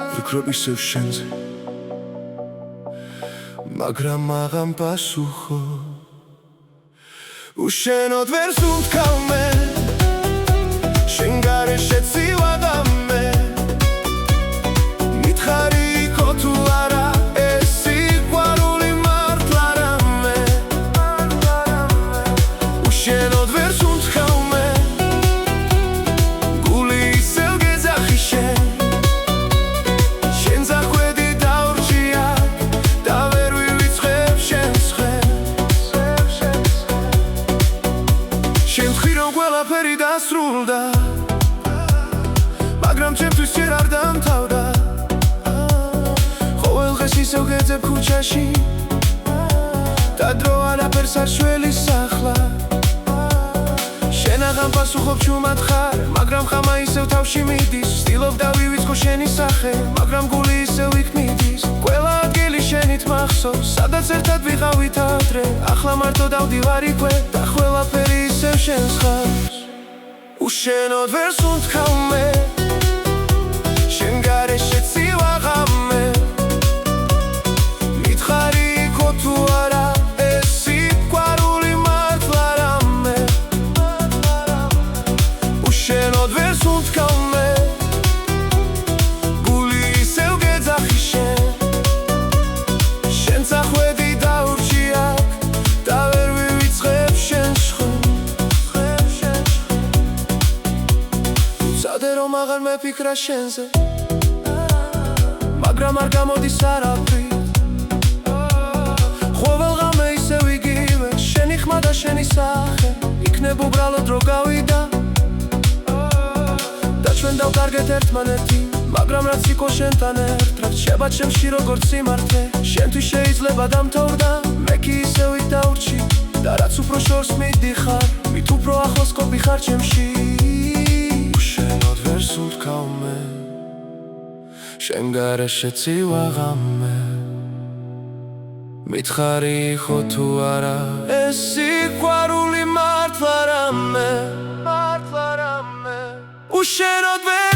ვფიქრობ ისევ შენზე, მაგრამ მაღამ პასუხო უშენოდ ვერ სუნთქავ მე შენ გარეშე ცივადამე მითხარი იქო თუ არა ეს სიყვარული მართლა რამე უშენოდ ვერ სუნთქავ მე გული ისევ გეძახი შენ შენ ზახვედი დაურჩია და ვერ ვივიწყებ შენს ხელს შენ ხრი რომ ყველაფერი დასრულდა მაგრამ ჩემთვის ჯერ არ დამთავრდა ყოველ დღეს ისევ გეძებ ქუჩაში და დრო არაფერს არ შველის ახლა შენ აღარ პასუხობ ჩუმად ხარ მაგრამ ხამა ისევ თავში მიდის ვცდილობ დავივიწყო შენი სახე მაგრამ გული ისევ იქ მიდის ყველა ადგილი შენით მახსოვს სადაც ერთად ვიყავით ადრე ახლა მარტო დავდივარ იქვე და ყველაფერი ისევ შენს ხავს უშენოდ ვერ სუნთქავ მე შენ გარეშე ცივაღამე მითხარი იქო თუ არა ეს სიყვარული მართლა რამე უშენოდ ვერ სუნთქავ მე გული ისევ გეძახი შენ შენ წახვედი დაურჩია და ვერ ვივიწყებ შენს ხელს უცადე რომ აღარ მეფიქრა შენზე მაგრამ არ გამოდის არაფრით ყოველ ღამე ისევ იგივე შენი ხმა და შენი სახე იქნებ უბრალოდ რო გავიდა და ჩვენ დავკარგეთ ერთმანეთი მაგრამ რაც იქო შენთან ერთ რაც შეება ჩემში როგორც სიმართლე შენთვის შეიძლება დამთავრდა მე კი ისევ იქ დაურჩი და რაც უფრო შორს მიდიხარ მით უფრო ახლოს ყოფი ხარ ჩემში უშენოდ ვერ სუნთქავ მე შენ გარეშე ცივაღამე მითხარი იქო თუ არა ეს სიყვარული მართლა რამე უშენოდ ვერ